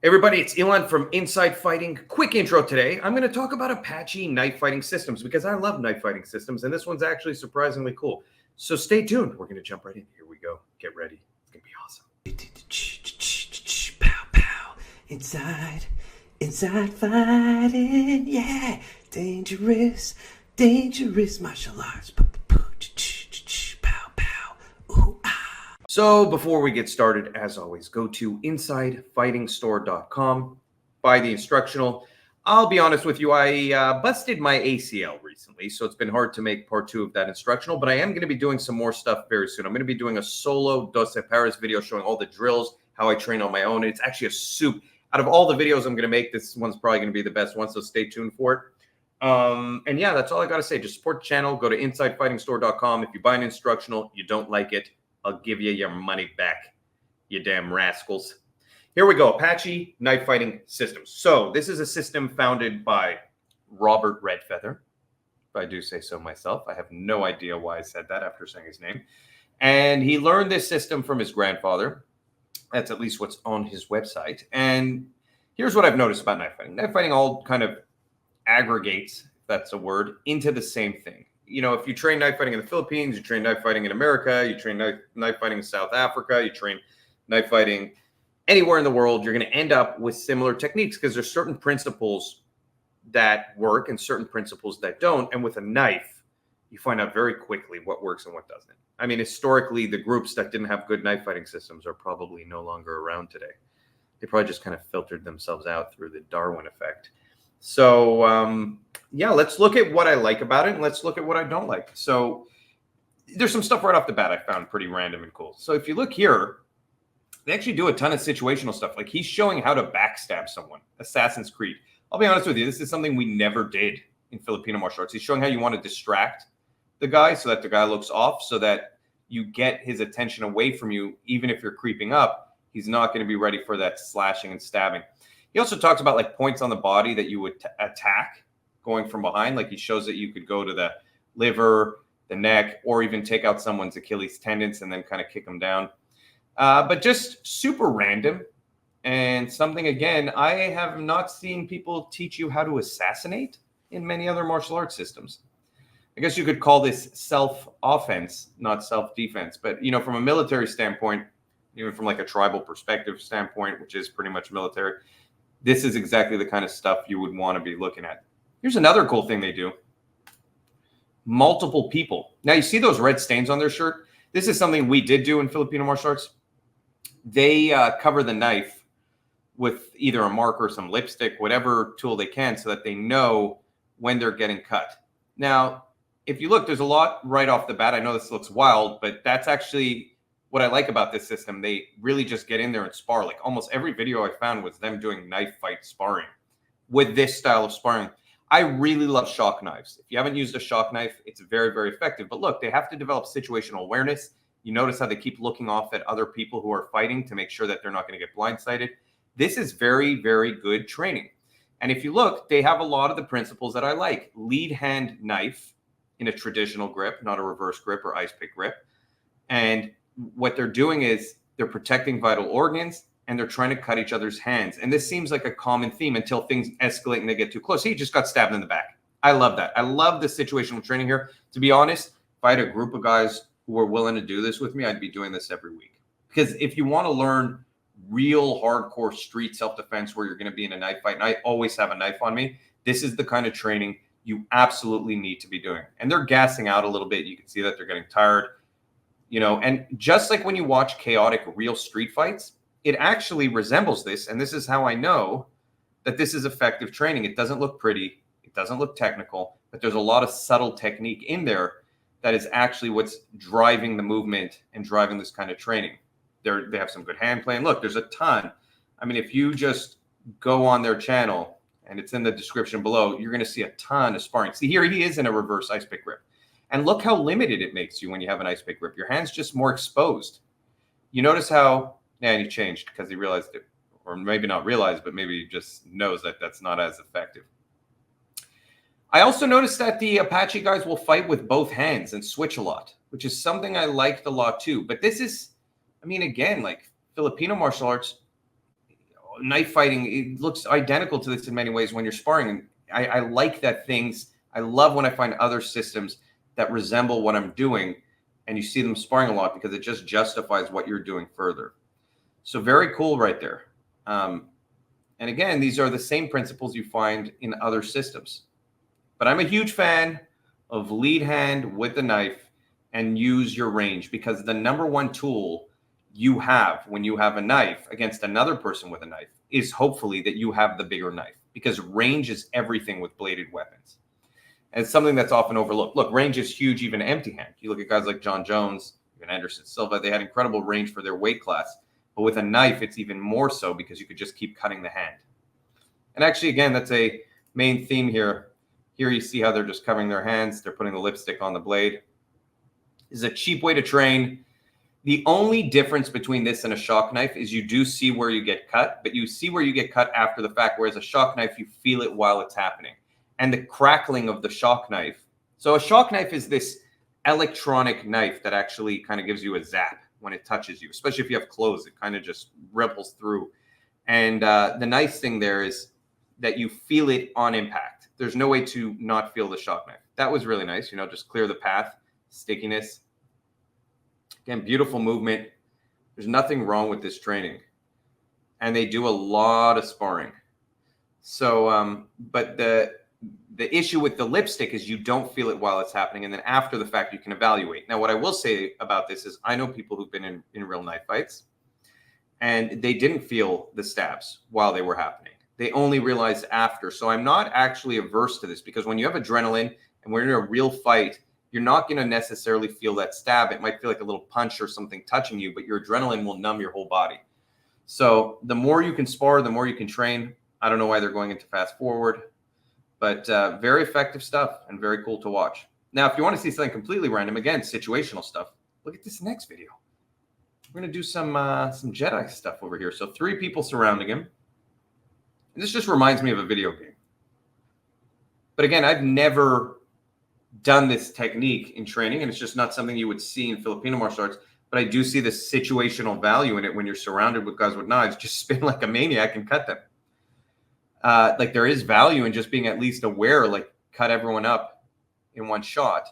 Everybody, it's Elon from Inside Fighting. Quick intro today. I'm going to talk about Apache knife fighting systems because I love knife fighting systems, and this one's actually surprisingly cool. So stay tuned. We're going to jump right in. Here we go. Get ready. It's going to be awesome. Pow, pow. Inside fighting. Yeah. Dangerous martial arts. Pow, pow. Ooh, ah. So before we get started, as always, go to InsideFightingStore.com, buy the instructional. I'll be honest with you, I busted my ACL recently, so it's been hard to make part 2 of that instructional, but I am going to be doing some more stuff very soon. I'm going to be doing a solo 12 Paris video showing all the drills, how I train on my own. It's actually a soup. Out of all the videos I'm going to make, this one's probably going to be the best one, so stay tuned for it. And yeah, that's all I got to say. Just support the channel. Go to InsideFightingStore.com. If you buy an instructional, you don't like it, I'll give you your money back, you damn rascals. Here we go. Apache knife fighting systems. So this is a system founded by Robert Redfeather, if I do say so myself. I have no idea why I said that after saying his name. And he learned this system from his grandfather. That's at least what's on his website. And here's what I've noticed about knife fighting. Knife fighting all kind of aggregates, if that's a word, into the same thing. You know, if you train knife fighting in the Philippines, you train knife fighting in America, you train knife fighting in South Africa, you train knife fighting anywhere in the world, you're going to end up with similar techniques because there's certain principles that work and certain principles that don't. And with a knife, you find out very quickly what works and what doesn't. I mean, historically, the groups that didn't have good knife fighting systems are probably no longer around today. They probably just kind of filtered themselves out through the Darwin effect. So, yeah, let's look at what I like about it and let's look at what I don't like. So there's some stuff right off the bat I found pretty random and cool. So if you look here, they actually do a ton of situational stuff. Like he's showing how to backstab someone, Assassin's Creed. I'll be honest with you, this is something we never did in Filipino martial arts. He's showing how you want to distract the guy so that the guy looks off, so that you get his attention away from you. Even if you're creeping up, he's not going to be ready for that slashing and stabbing. He also talks about like points on the body that you would attack going from behind. Like he shows that you could go to the liver, the neck, or even take out someone's Achilles tendons and then kind of kick them down. But just super random and something, again, I have not seen people teach you how to assassinate in many other martial arts systems. I guess you could call this self-offense, not self-defense. But, you know, from a military standpoint, even from like a tribal perspective standpoint, which is pretty much military, this is exactly the kind of stuff you would want to be looking at. Here's another cool thing they do. Multiple people. Now, you see those red stains on their shirt? This is something we did do in Filipino martial arts. They cover the knife with either a marker, some lipstick, whatever tool they can, so that they know when they're getting cut. Now, if you look, there's a lot right off the bat. I know this looks wild, but that's actually what I like about this system. They really just get in there and spar. Like almost every video I found was them doing knife fight sparring with this style of sparring. I really love shock knives. If you haven't used a shock knife, it's very, very effective. But look, they have to develop situational awareness. You notice how they keep looking off at other people who are fighting to make sure that they're not going to get blindsided. This is very, very good training. And if you look, they have a lot of the principles that I like. Lead hand knife in a traditional grip, not a reverse grip or ice pick grip. And what they're doing is they're protecting vital organs and they're trying to cut each other's hands. And this seems like a common theme until things escalate and they get too close. He just got stabbed in the back. I love that. I love the situational training here. To be honest, if I had a group of guys who were willing to do this with me, I'd be doing this every week. Because if you want to learn real hardcore street self-defense where you're going to be in a knife fight, and I always have a knife on me, this is the kind of training you absolutely need to be doing. And they're gassing out a little bit. You can see that they're getting tired. You know, and just like when you watch chaotic real street fights, it actually resembles this. And this is how I know that this is effective training. It doesn't look pretty. It doesn't look technical, but there's a lot of subtle technique in there that is actually what's driving the movement and driving this kind of training. They have some good hand play. And look, there's a ton. I mean, if you just go on their channel, and it's in the description below, you're going to see a ton of sparring. See, here he is in a reverse ice pick grip. And look how limited it makes you when you have an ice pick grip. Your hand's just more exposed. You notice how, and he changed because he realized it, or maybe not realized, but maybe he just knows that that's not as effective. I also noticed that the Apache guys will fight with both hands and switch a lot, which is something I liked a lot too. But this is, I mean, again, like Filipino martial arts, knife fighting, it looks identical to this in many ways when you're sparring. And I like that things, I love when I find other systems that resemble what I'm doing and you see them sparring a lot because it just justifies what you're doing further. So very cool right there. And again, these are the same principles you find in other systems. But I'm a huge fan of lead hand with the knife and use your range, because the number one tool you have when you have a knife against another person with a knife is hopefully that you have the bigger knife, because range is everything with bladed weapons. And it's something that's often overlooked. Look, range is huge, even empty hand. You look at guys like John Jones, even Anderson Silva, they had incredible range for their weight class. But with a knife, it's even more so because you could just keep cutting the hand. And actually, again, that's a main theme here. Here you see how they're just covering their hands. They're putting the lipstick on the blade. This is a cheap way to train. The only difference between this and a shock knife is you do see where you get cut, but you see where you get cut after the fact, whereas a shock knife, you feel it while it's happening. And the crackling of the shock knife. So a shock knife is this electronic knife that actually kind of gives you a zap when it touches you, especially if you have clothes. It kind of just ripples through. And the nice thing there is that you feel it on impact. There's no way to not feel the shock knife. That was really nice. Just clear the path, stickiness. Again, beautiful movement. There's nothing wrong with this training. And they do a lot of sparring. So, but the issue with the lipstick is you don't feel it while it's happening. And then after the fact, you can evaluate. Now, what I will say about this is I know people who've been in real knife fights, and they didn't feel the stabs while they were happening. They only realized after. So I'm not actually averse to this, because when you have adrenaline and we're in a real fight, you're not going to necessarily feel that stab. It might feel like a little punch or something touching you, but your adrenaline will numb your whole body. So the more you can spar, the more you can train. I don't know why they're going into fast forward, but very effective stuff and very cool to watch. Now, if you want to see something completely random, again, situational stuff, look at this next video. We're going to do some Jedi stuff over here. So 3 people surrounding him. And this just reminds me of a video game. But again, I've never done this technique in training, and it's just not something you would see in Filipino martial arts. But I do see the situational value in it when you're surrounded with guys with knives. Just spin like a maniac and cut them. Like there is value in just being at least aware, like cut everyone up in one shot.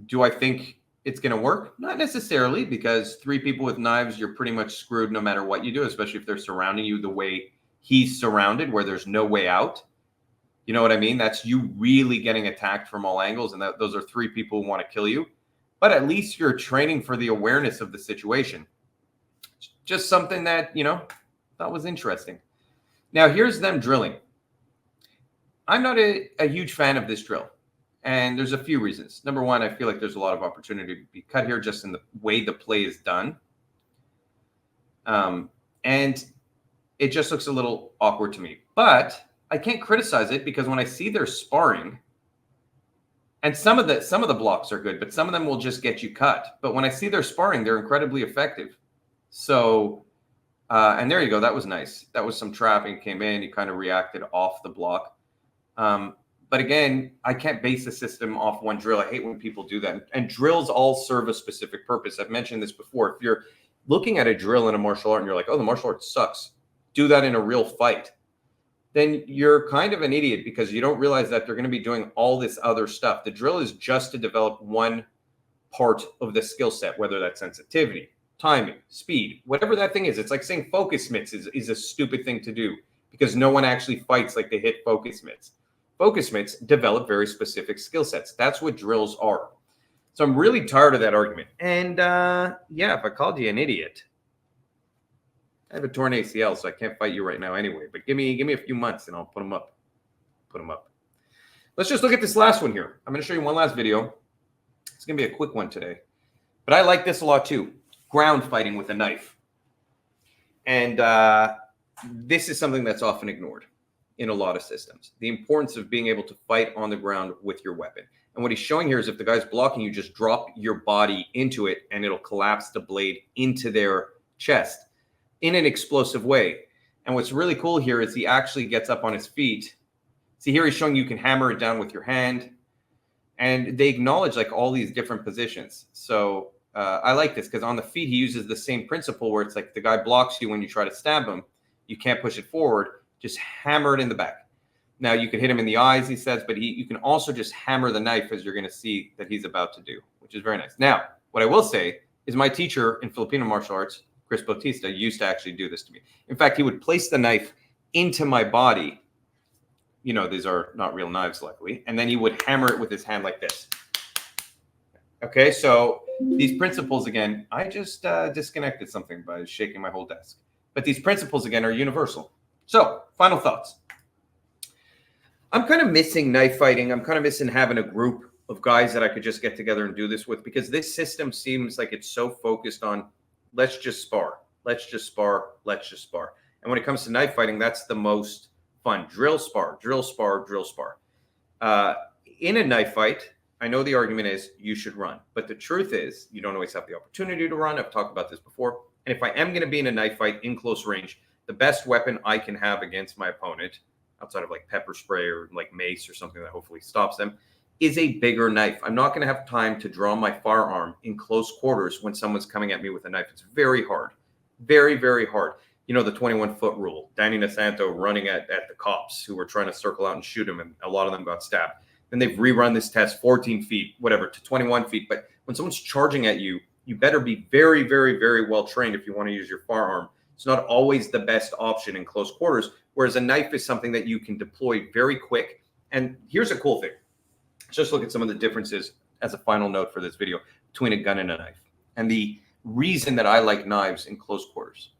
Do I think it's going to work? Not necessarily, because 3 people with knives, you're pretty much screwed no matter what you do, especially if they're surrounding you the way he's surrounded, where there's no way out. You know what I mean? That's you really getting attacked from all angles, and those are 3 people who want to kill you. But at least you're training for the awareness of the situation. Just something that, thought was interesting. Now, here's them drilling. I'm not a huge fan of this drill, and there's a few reasons. Number one, I feel like there's a lot of opportunity to be cut here just in the way the play is done. And it just looks a little awkward to me. But I can't criticize it, because when I see their sparring, and some of the blocks are good, but some of them will just get you cut. But when I see their sparring, they're incredibly effective. So, and there you go. That was nice. That was some trapping, came in, he kind of reacted off the block. But again, I can't base the system off one drill. I hate when people do that. And drills all serve a specific purpose. I've mentioned this before. If you're looking at a drill in a martial art and you're like, oh, the martial art sucks, do that in a real fight, then you're kind of an idiot, because you don't realize that they're going to be doing all this other stuff. The drill is just to develop one part of the skill set, whether that's sensitivity, timing, speed, whatever that thing is. It's like saying focus mitts is a stupid thing to do, because no one actually fights like they hit focus mitts. Focus mitts develop very specific skill sets. That's what drills are. So I'm really tired of that argument. And if I called you an idiot, I have a torn ACL, so I can't fight you right now anyway. But give me a few months, and I'll put them up. Let's just look at this last one here. I'm going to show you one last video. It's going to be a quick one today. But I like this a lot too. Ground fighting with a knife. And this is something that's often ignored in a lot of systems. The importance of being able to fight on the ground with your weapon. And what he's showing here is if the guy's blocking you, just drop your body into it, and it'll collapse the blade into their chest in an explosive way. And what's really cool here is he actually gets up on his feet. See, here he's showing you can hammer it down with your hand. And they acknowledge like all these different positions. So I like this, because on the feet, he uses the same principle where it's like the guy blocks you when you try to stab him. You can't push it forward. Just hammer it in the back. Now, you can hit him in the eyes, he says, but you can also just hammer the knife, as you're going to see that he's about to do, which is very nice. Now, what I will say is my teacher in Filipino martial arts, Chris Bautista, used to actually do this to me. In fact, he would place the knife into my body. You know, these are not real knives, luckily. And then he would hammer it with his hand like this. Okay, so these principles, again, I just disconnected something by shaking my whole desk. But these principles, again, are universal. So, final thoughts. I'm kind of missing knife fighting. I'm kind of missing having a group of guys that I could just get together and do this with, because this system seems like it's so focused on let's just spar, let's just spar, let's just spar. And when it comes to knife fighting, that's the most fun. Drill, spar, drill, spar, drill, spar. In a knife fight, I know the argument is you should run, but the truth is you don't always have the opportunity to run. I've talked about this before. And if I am going to be in a knife fight in close range, the best weapon I can have against my opponent, outside of like pepper spray or like mace or something that hopefully stops them, is a bigger knife. I'm not going to have time to draw my firearm in close quarters when someone's coming at me with a knife. It's very hard. Very, very hard. You know, the 21-foot rule. Danny Nasanto running at the cops who were trying to circle out and shoot him, and a lot of them got stabbed. Then they've rerun this test 14 feet, whatever, to 21 feet. But when someone's charging at you, you better be very, very, very well trained if you want to use your firearm. It's not always the best option in close quarters, whereas a knife is something that you can deploy very quick. And here's a cool thing. Let's just look at some of the differences as a final note for this video between a gun and a knife, and the reason that I like knives in close quarters.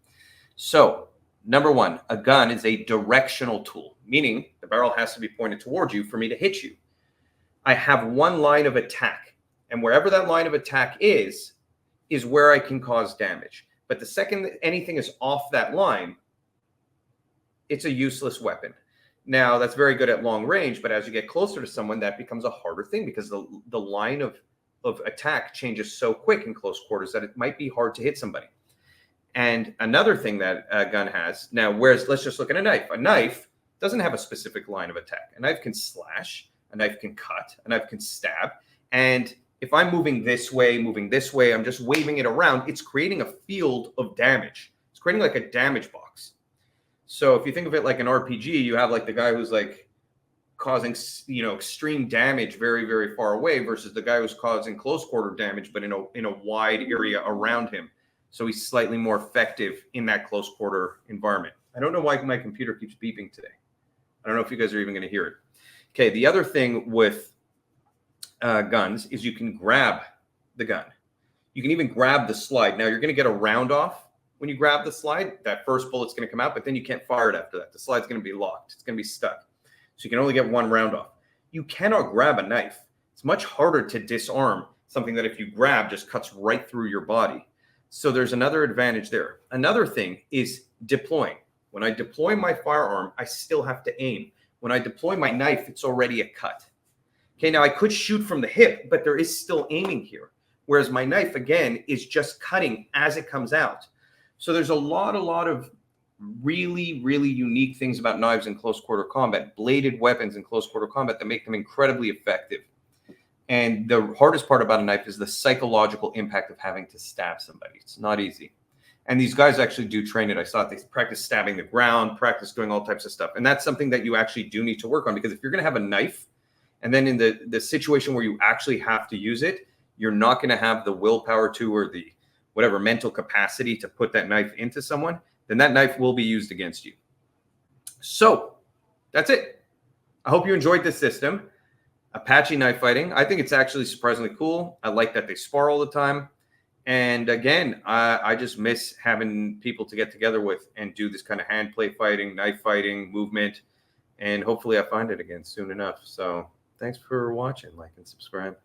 So, number one, a gun is a directional tool, meaning the barrel has to be pointed towards you for me to hit you. I have one line of attack, and wherever that line of attack is where I can cause damage. But the second that anything is off that line, it's a useless weapon. Now, that's very good at long range, but as you get closer to someone, that becomes a harder thing, because the line of attack changes so quick in close quarters that it might be hard to hit somebody. And another thing that a gun has, now, whereas let's just look at a knife. A knife doesn't have a specific line of attack. A knife can slash, a knife can cut, a knife can stab. And if I'm moving this way, I'm just waving it around, it's creating a field of damage. It's creating like a damage box. So if you think of it like an RPG, you have like the guy who's like causing, you know, extreme damage very, very far away, versus the guy who's causing close quarter damage, but in a wide area around him. So he's slightly more effective in that close quarter environment. I don't know why my computer keeps beeping today. I don't know if you guys are even going to hear it. Okay, the other thing with guns is you can grab the gun. You can even grab the slide. Now, you're going to get a round off when you grab the slide. That first bullet's going to come out, but then you can't fire it after that. The slide's going to be locked. It's going to be stuck. So you can only get one round off. You cannot grab a knife. It's much harder to disarm something that if you grab just cuts right through your body. So there's another advantage there. Another thing is deploying. When I deploy my firearm, I still have to aim. When I deploy my knife, it's already a cut. Okay, now I could shoot from the hip, but there is still aiming here. Whereas my knife, again, is just cutting as it comes out. So there's a lot of really, really unique things about knives in close quarter combat, bladed weapons in close quarter combat, that make them incredibly effective. And the hardest part about a knife is the psychological impact of having to stab somebody. It's not easy. And these guys actually do train it. I saw it. They practice stabbing the ground, practice doing all types of stuff. And that's something that you actually do need to work on, because if you're going to have a knife, and then in the situation where you actually have to use it, you're not going to have the willpower to, or the whatever mental capacity to put that knife into someone, then that knife will be used against you. So that's it. I hope you enjoyed this system. Apache knife fighting. I think it's actually surprisingly cool. I like that they spar all the time. And again, I just miss having people to get together with and do this kind of hand play fighting, knife fighting, movement. And hopefully I find it again soon enough. So thanks for watching. Like and subscribe.